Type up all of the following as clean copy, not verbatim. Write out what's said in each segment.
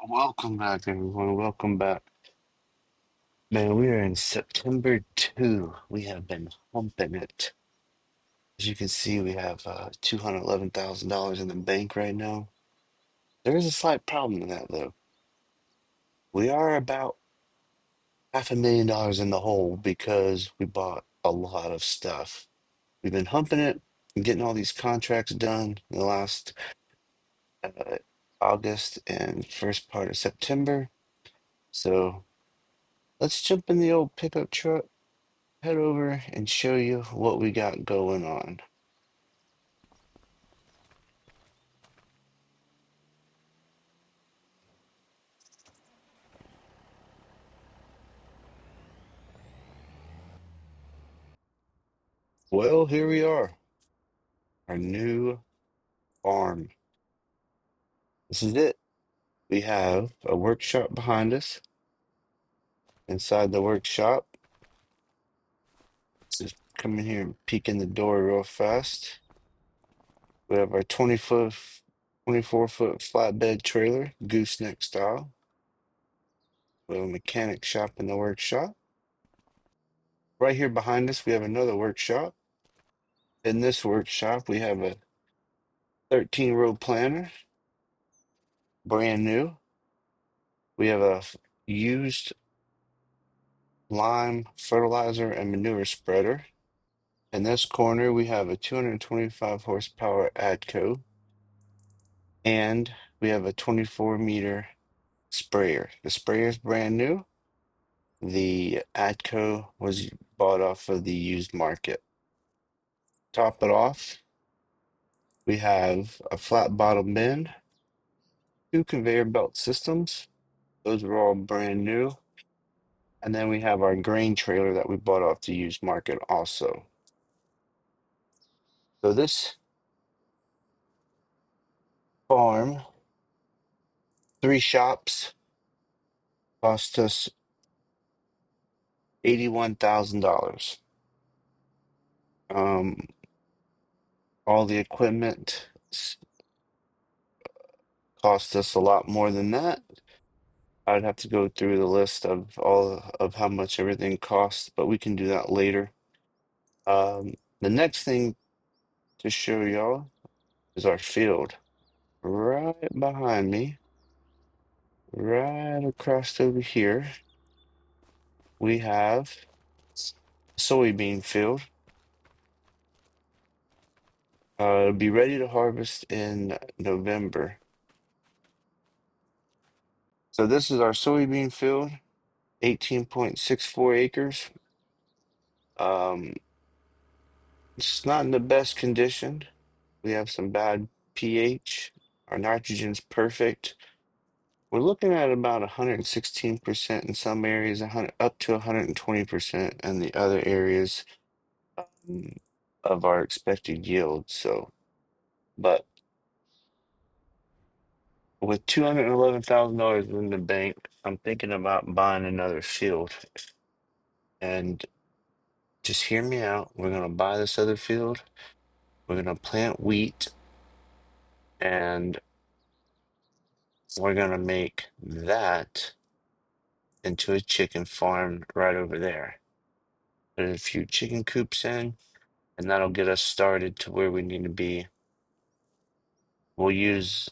Welcome back, everyone. Welcome back. Man, we are in September 2. We have been humping it. As you can see, we have $211,000 in the bank right now. There is a slight problem in that, though. We are about $500,000 in the hole because we bought a lot of stuff. We've been humping it and getting all these contracts done in the last uh, August and first part of September. So let's jump in the old pickup truck, head over and show you what we got going on. Well, here we are, our new farm. This is it. We have a workshop behind us. Inside the workshop, just come in here and peek in the door real fast. We have our 24-foot flatbed trailer, gooseneck style. We have a mechanic shop in the workshop. Right here behind us, we have another workshop. In this workshop, we have a 13-row planter, brand new. We have a used lime fertilizer and manure spreader. In this corner, we have a 225 horsepower ADCO, and we have a 24-meter sprayer. The sprayer is brand new. The ADCO was bought off of the used market. Top it off, we have a flat bottom bin, two conveyor belt systems. Those are all brand new. And then we have our grain trailer that we bought off the used market also. So this farm, three shops, cost us $81,000. Um, all the equipment cost us a lot more than that. I'd have to go through the list of all of how much everything costs, but we can do that later. The next thing to show y'all is our field. Right behind me, right across over here, we have soybean field. It'll be ready to harvest in November. So this is our soybean field, 18.64 acres. Um, it's not in the best condition. We have some bad pH. Our nitrogen's perfect. We're looking at about 116% in some areas, 100, up to 120% in the other areas um, of our expected yield. So, but with $211,000 in the bank, I'm thinking about buying another field. And just hear me out. We're gonna buy this other field. We're gonna plant wheat, and we're gonna make that into a chicken farm right over there. Put a few chicken coops in, and that'll get us started to where we need to be. We'll use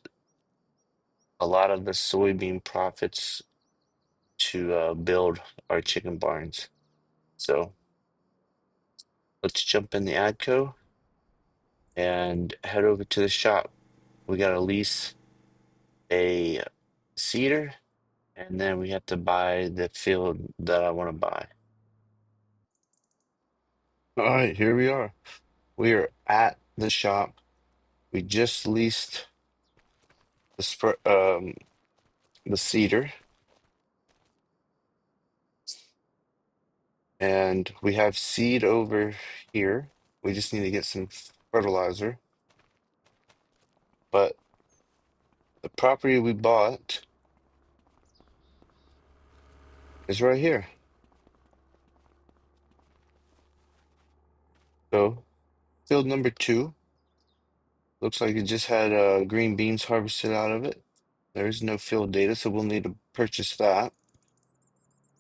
a lot of the soybean profits to build our chicken barns. So let's jump in the ADCO and head over to the shop. We got to lease a seeder, and then we have to buy the field that I want to buy. All right, here we are. We are at the shop. We just leased the seeder, and we have seed over here. We just need to get some fertilizer. But the property we bought is right here. So field number 2 looks like it just had green beans harvested out of it. There is no field data, so we'll need to purchase that.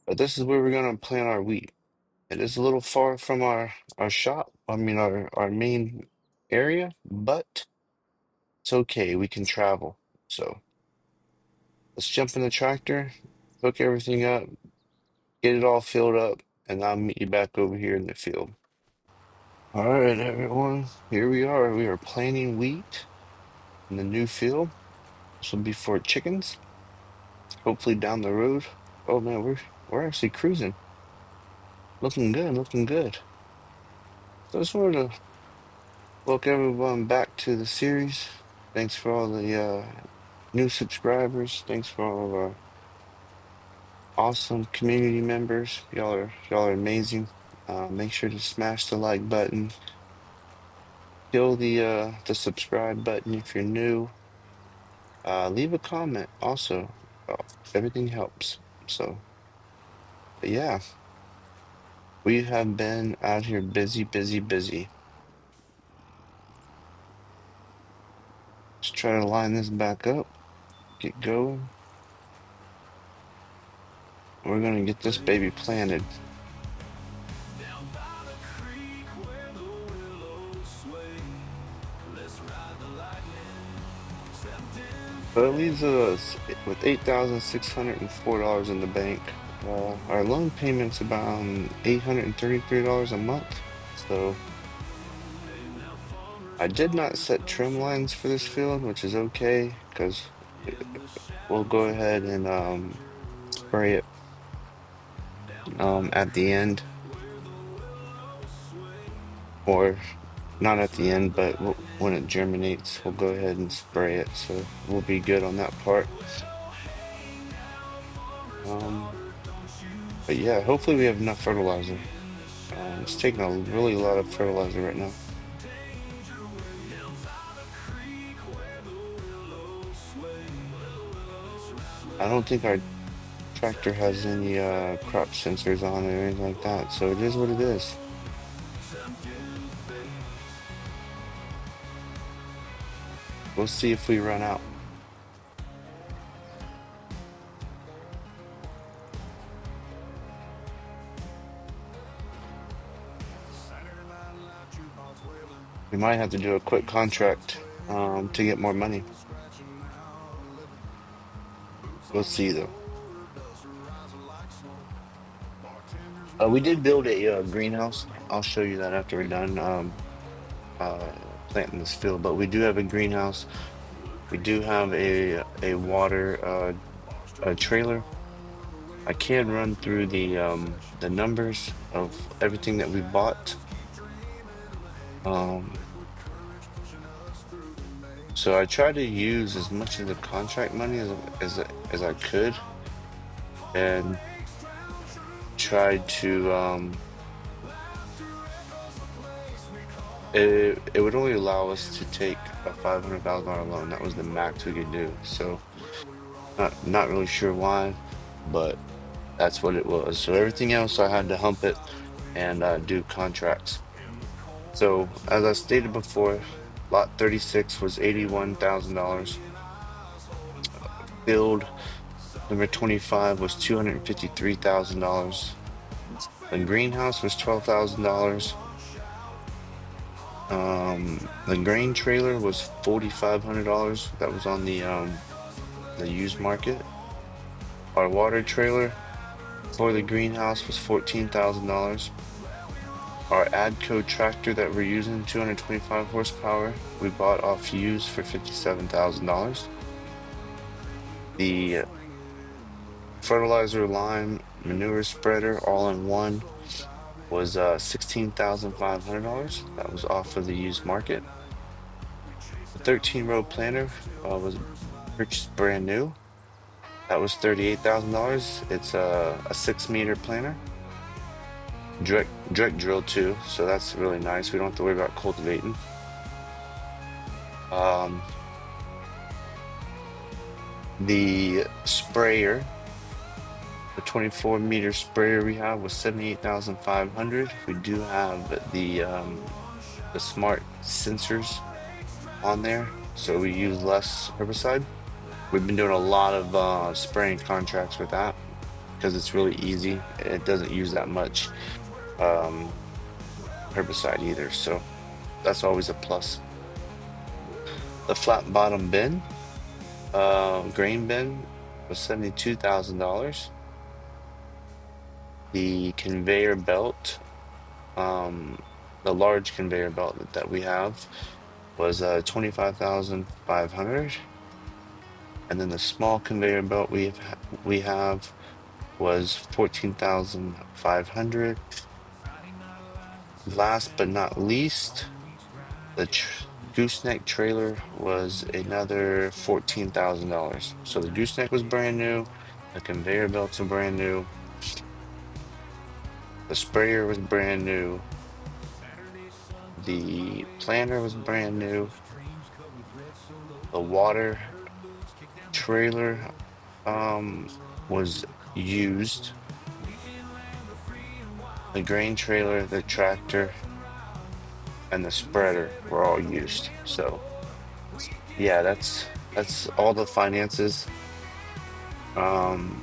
But this is where we're gonna plant our wheat. It is a little far from our shop, I mean our main area, but it's okay, we can travel. So let's jump in the tractor, hook everything up, get it all filled up, and I'll meet you back over here in the field. All right, everyone, here we are. We are planting wheat in the new field. This will be for chickens, hopefully down the road. Oh man, we're actually cruising. Looking good, looking good. So I just wanted to welcome everyone back to the series. Thanks for all the new subscribers. Thanks for all of our awesome community members. Y'all are amazing. Make sure to smash the like button. Kill the subscribe button if you're new. Leave a comment also. Uh, Everything helps. So, but yeah, we have been out here busy, busy, busy. Let's try to line this back up. Get going. We're gonna get this baby planted. So it leaves us with $8,604 in the bank. Our loan payment's about $833 a month. So I did not set trim lines for this field, which is okay because we'll go ahead and spray it at the end, or not at the end, but when it germinates, we'll go ahead and spray it. So we'll be good on that part. Um, but yeah, hopefully we have enough fertilizer. It's taking a really lot of fertilizer right now. I don't think our tractor has any crop sensors on it or anything like that, so it is what it is. We'll see if we run out. We might have to do a quick contract to get more money. We'll see though. We did build a greenhouse. I'll show you that after we're done uh, planting this field. But we do have a greenhouse. We do have a water a trailer. I can run through the numbers of everything that we bought. Um, so I tried to use as much of the contract money as I could, and tried to it would only allow us to take a $500,000 loan. That was the max we could do. So not really sure why, but that's what it was. So everything else I had to hump it and do contracts. So as I stated before, lot 36 was $81,000. Field number 25 was $253,000. The greenhouse was $12,000. The grain trailer was $4,500. That was on the used market. Our water trailer for the greenhouse was $14,000. Our Adco tractor that we're using, 225 horsepower, we bought off used for $57,000. The fertilizer, lime, manure spreader, all in one, was $16,500. That was off of the used market. The 13-row planter was purchased brand new. That was $38,000. It's a 6-meter planter. Direct drill too, so that's really nice. We don't have to worry about cultivating. The sprayer, the 24-meter sprayer we have was $78,500. We do have the smart sensors on there, so we use less herbicide. We've been doing a lot of spraying contracts with that because it's really easy. It doesn't use that much um, herbicide either, so that's always a plus. The flat bottom bin, grain bin, was $72,000. The conveyor belt, um, the large conveyor belt that we have was 25,500, and then the small conveyor belt we have was 14,500. Last but not least, the gooseneck trailer was another $14,000. So the gooseneck was brand new, the conveyor belts are brand new, the sprayer was brand new, the planter was brand new, the water trailer was used, the grain trailer, the tractor, and the spreader were all used. So yeah, that's all the finances. Um,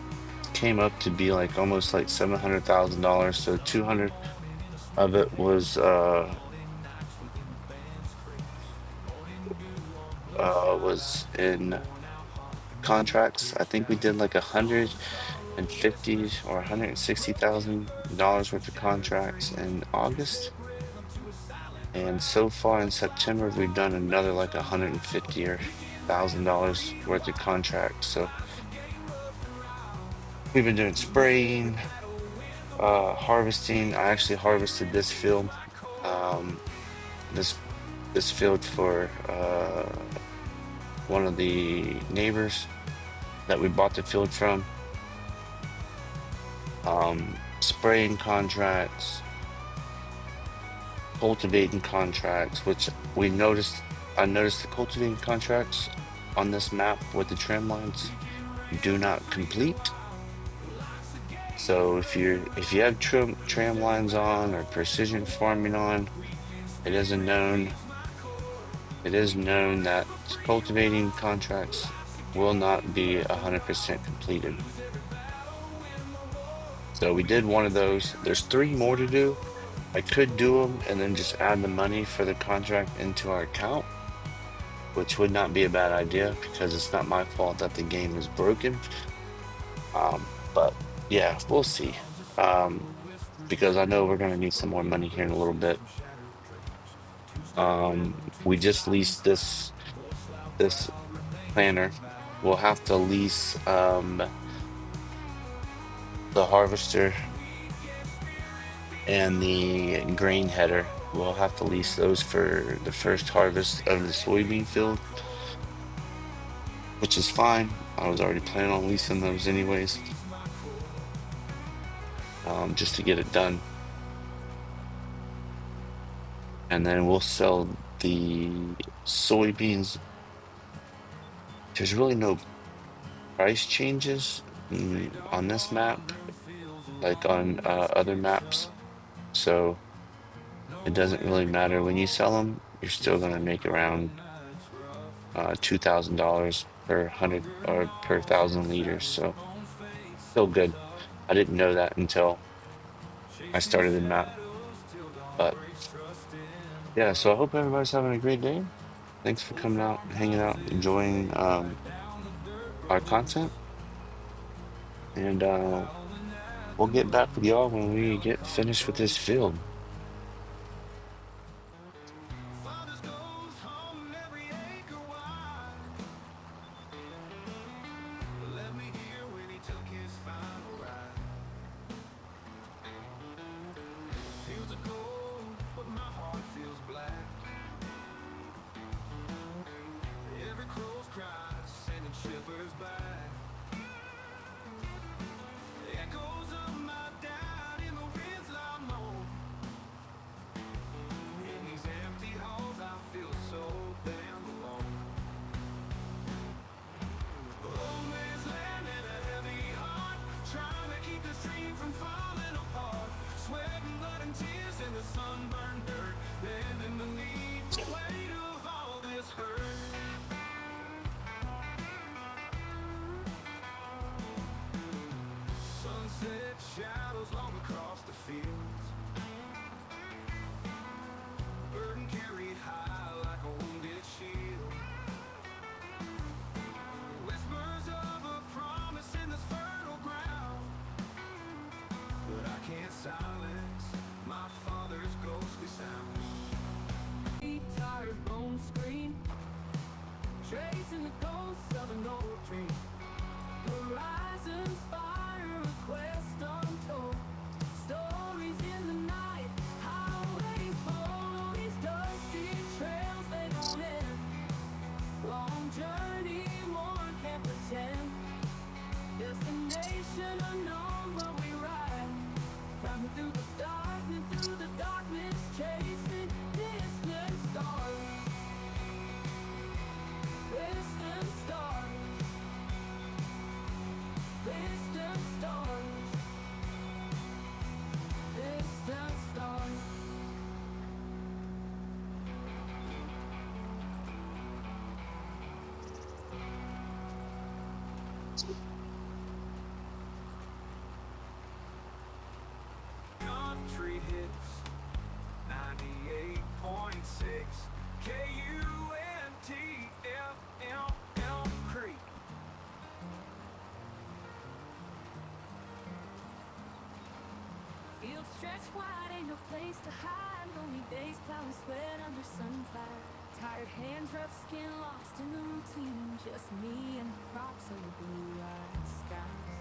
came up to be like almost like $700,000. So 200 of it was in contracts. I think we did like 150 or $160,000 worth of contracts in August. And so far in September, we've done another like 150 or $1,000 worth of contracts. So we've been doing spraying, harvesting. I actually harvested this field, um, this this field for one of the neighbors that we bought the field from. Spraying contracts, cultivating contracts, which we noticed. I noticed the cultivating contracts on this map with the trim lines do not complete. So if you have tram lines on or precision farming on, it is known it is known that cultivating contracts will not be 100% completed. So we did one of those. There's three more to do. I could do them and then just add the money for the contract into our account, which would not be a bad idea because it's not my fault that the game is broken. But yeah, we'll see. Because I know we're gonna need some more money here in a little bit. We just leased this planter. We'll have to lease the harvester and the grain header. We'll have to lease those for the first harvest of the soybean field, which is fine. I was already planning on leasing those anyways, just to get it done. And then we'll sell the soybeans. There's really no price changes on this map, like on other maps. So it doesn't really matter when you sell them. You're still going to make around $2,000 per hundred or per 1,000 liters. So still good. I didn't know that until I started the map. But yeah, so I hope everybody's having a great day. Thanks for coming out, hanging out, enjoying our content. And we'll get back with y'all when we get finished with this field. Direction unknown, but we ride. Climbing through the darkness, chasing distant stars. Distant stars. Distant stars. Distant stars. Country hits 98.6 KUNTFM Creek. Fields stretch wide, ain't no place to hide. Lonely days, plowing sweat under sunfire. Tired hands, rough skin, lost in the routine. Just me and the crops and the blue-eyed skies.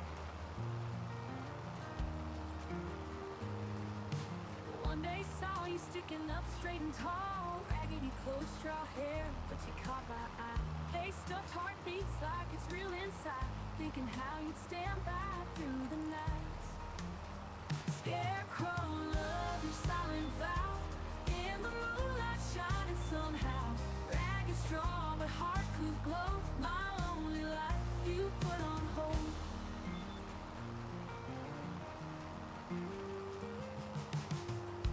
One day saw you sticking up straight and tall. Raggedy clothes, straw hair, but you caught my eye. Hey, stuffed heartbeats like it's real inside. Thinking how you'd stand by through the nights. Scarecrow, love your silent vow. In the moonlight shining somehow. Ragged, strong, but heart could glow. My lonely life you put on hold.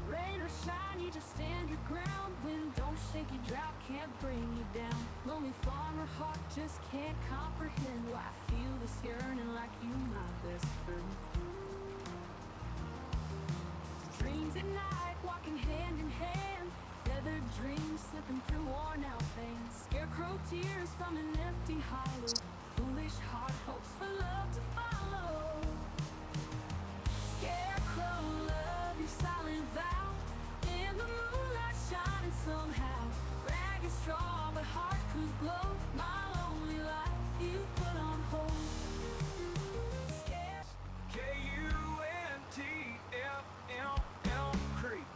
Rain or shine, you just stand your ground. Wind don't shake you, drought can't bring you down. Lonely farmer heart just can't comprehend why I feel this yearning like you my best friend. Dreams at night, walking hand in hand. Feathered dreams slipping through worn out veins. Scarecrow tears from an empty hollow. Foolish heart hopes for love to follow. Scarecrow, love your silent vow. In the moonlight shining somehow. Ragged, strong, but heart could glow. My lonely life you put on hold. KUNTFM Creek.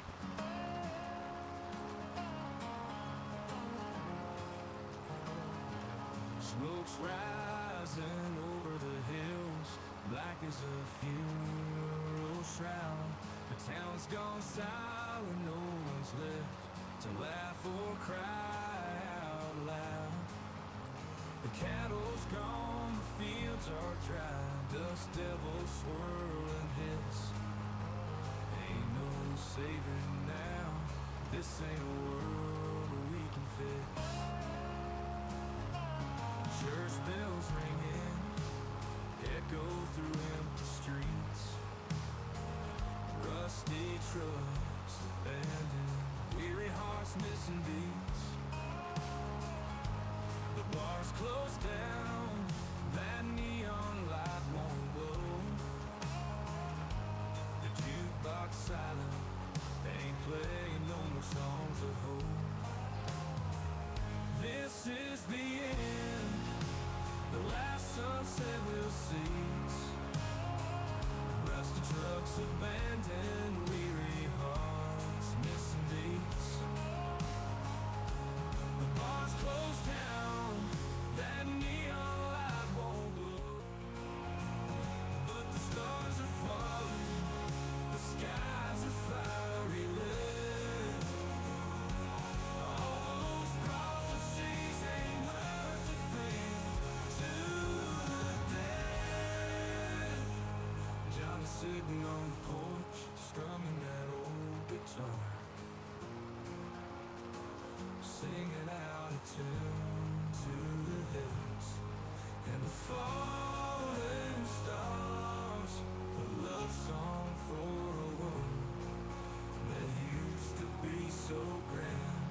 Smoke's rising over the hills, black as a funeral shroud. The town's gone silent, no one's left to laugh or cry out loud. The cattle's gone, the fields are dry, dust devils swirl and hiss. Ain't no saving now, this ain't a world we can fix. Church bells ringing, echo through empty streets. Rusty trucks abandoned, weary hearts missing beats. The bar's closed down, that neon light won't glow. The jukebox silent, they ain't playing no more songs of hope. This is the end, the last sunset we'll see. Rusty trucks abandoned, weary hearts missing beats. The bar's closed down, that neon light won't glow. But the stars are falling, the skies are fiery red. All those prophecies ain't worth a thing to the dead. John is sitting on the porch, strumming that old guitar, singing out a tune to the hills and the falling stars. A love song for a world that used to be so grand,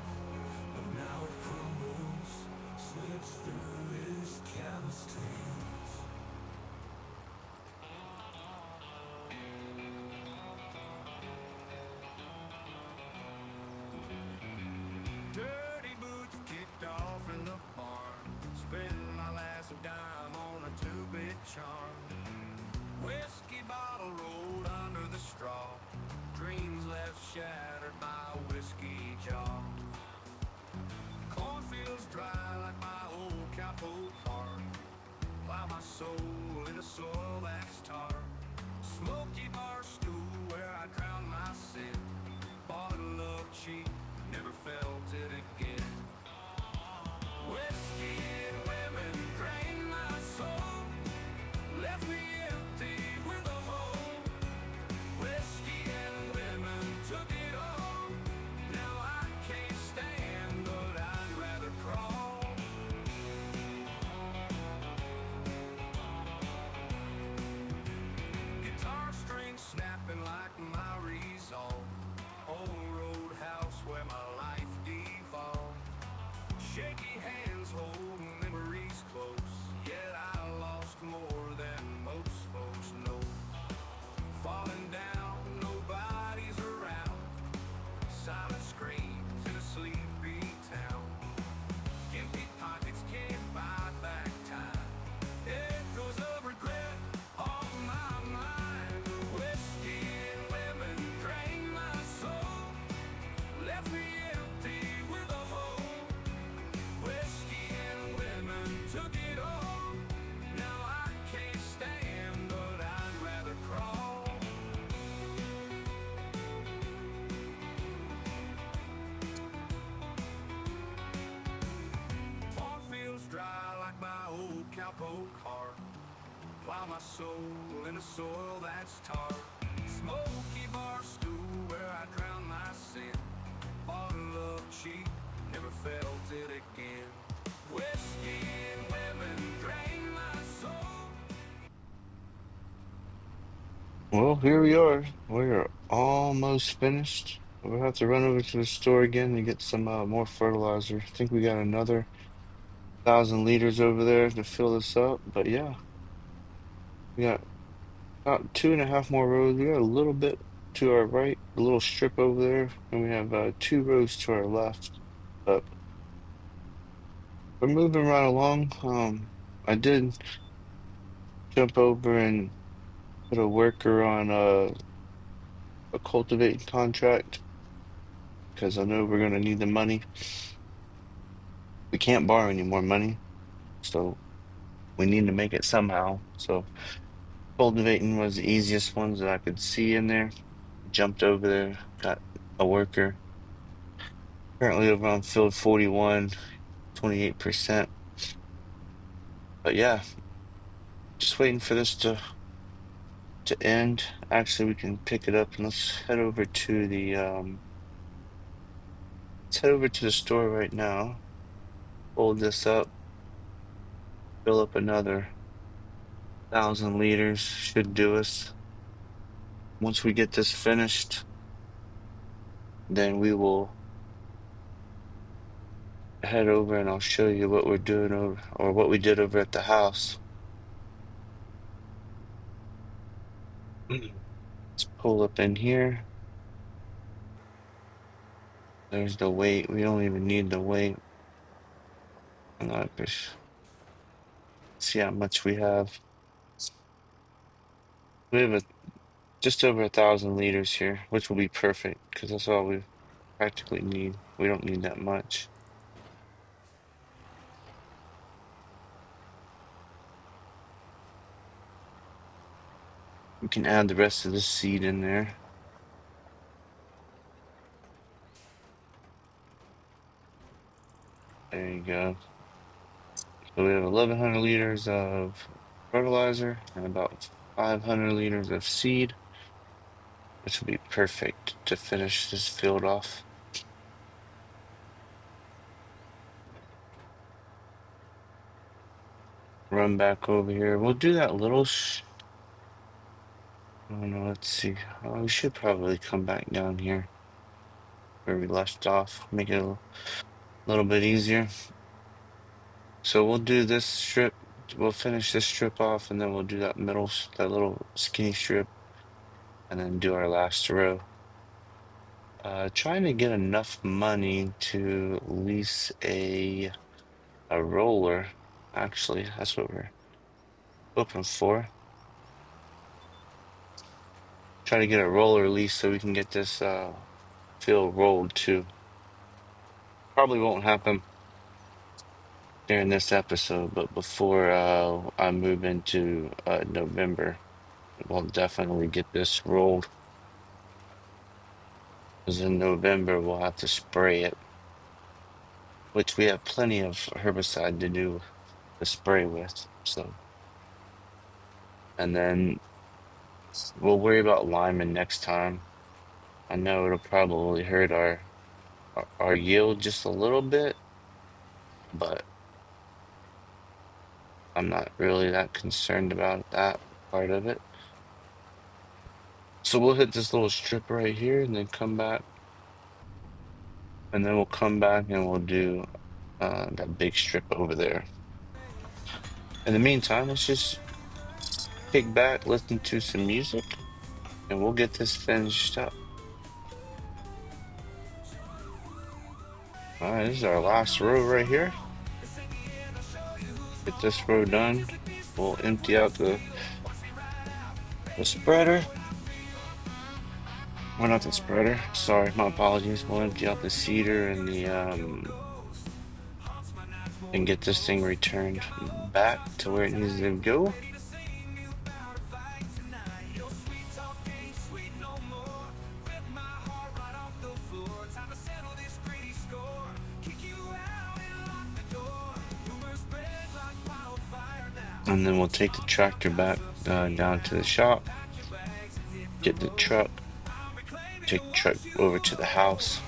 but now it crumbles, slips through his calloused hands. Dirty boots kicked off in the barn, spending my last dime on a two-bit charm. plow my soul in a soil that's tar. Smoky bar stool where I drown my sin. Bottle up cheap, never felt it again. Whiskey and women drain my soul. Well, here we are. We're almost finished. We'll have to run over to the store again and get some more fertilizer. I think we got another 1,000 liters over there to fill this up. But yeah, we got about 2.5 more rows. We got a little bit to our right, a little strip over there, and we have 2 rows to our left. But we're moving right along. I did jump over and put a worker on a cultivating contract because I know we're gonna need the money. We can't borrow any more money, so we need to make it somehow. So cultivating was the easiest ones that I could see in there. Jumped over there, got a worker. Currently over on field 41, 28%. But yeah, just waiting for this to end. Actually, we can pick it up and let's head over to the store right now. Fold this up, fill up another 1,000 liters. Should do us. Once we get this finished, then we will head over and I'll show you what we're doing over or what we did over at the house. Let's pull up in here. There's the weight. We don't even need the weight. See how much we have. We have just over 1,000 liters here, which will be perfect because that's all we practically need. We don't need that much. We can add the rest of the seed in there. There you go. So we have 1,100 liters of fertilizer and about 500 liters of seed, which will be perfect to finish this field off. Run back over here. We'll do that little I don't know, let's see. We should probably come back down here where we left off, make it a little bit easier. So we'll do this strip. We'll finish this strip off, and then we'll do that that little skinny strip, and then do our last row. Trying to get enough money to lease a roller. Actually, that's what we're hoping for. Try to get a roller lease so we can get this field rolled too. Probably won't happen during this episode, but before I move into November, we'll definitely get this rolled. Because in November we'll have to spray it, which we have plenty of herbicide to do the spray with. So, and then we'll worry about linemen next time. I know it'll probably hurt our yield just a little bit, but I'm not really that concerned about that part of it. So we'll hit this little strip right here and then come back. And then we'll come back and we'll do that big strip over there. In the meantime, let's just kick back, listen to some music, and we'll get this finished up. All right, this is our last row right here. Get this row done. We'll empty out the spreader. Well, not the spreader. Sorry, my apologies. We'll empty out the seeder and the and get this thing returned back to where it needs to go. And then we'll take the tractor back down to the shop, get the truck, take the truck over to the house.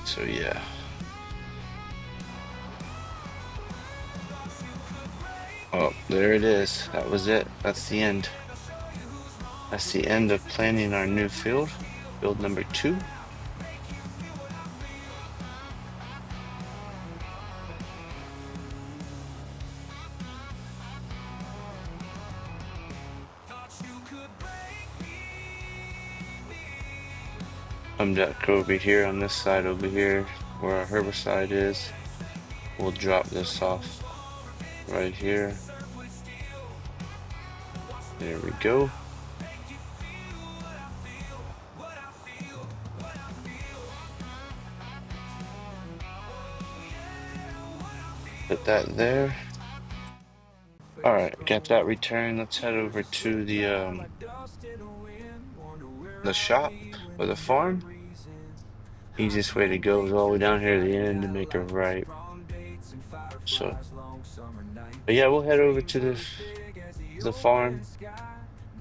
So yeah. Oh, there it is. That was it. That's the end. That's the end of planning our new field, field number 2. Come back over here on this side over here where our herbicide is. We'll drop this off right here. There we go. Put that there. All right, got that returned. Let's head over to the shop or the farm. Easiest way to go is all the way down here to the end to make a right. So, but yeah, we'll head over to the farm.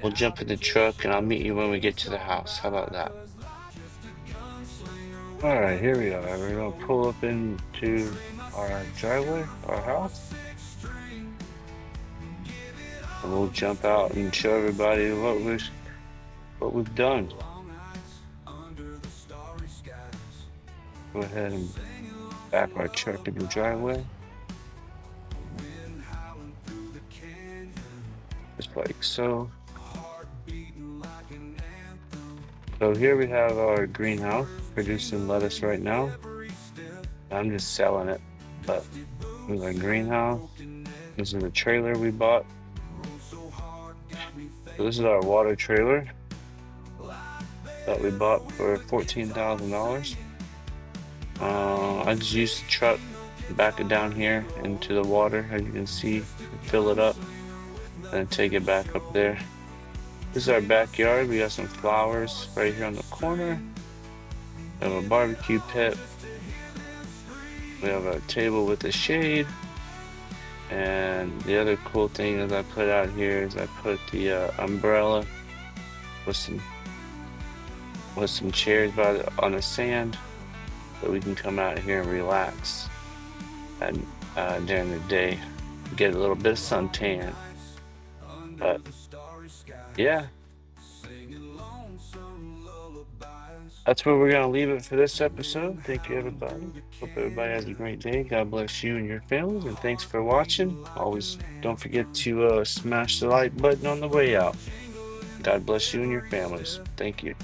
We'll jump in the truck and I'll meet you when we get to the house. How about that? All right, here we are. We're gonna pull up into our driveway, our house, and we'll jump out and show everybody what we've done. Go ahead and back our truck in the driveway, just like so. So here we have our greenhouse producing lettuce right now. I'm just selling it, but this is our greenhouse. This is the trailer we bought. So this is our water trailer that we bought for $14,000. I just used the truck, back it down here into the water, as you can see, fill it up, and take it back up there. This is our backyard. We got some flowers right here on the corner. We have a barbecue pit. We have a table with a shade. And the other cool thing is I put out here is I put the umbrella with some chairs on the sand, so we can come out here and relax and during the day, get a little bit of suntan. But yeah, that's where we're gonna leave it for this episode. Thank you, everybody. Hope everybody has a great day. God bless you and your families, and thanks for watching. Always don't forget to smash the like button on the way out. God bless you and your families. Thank you.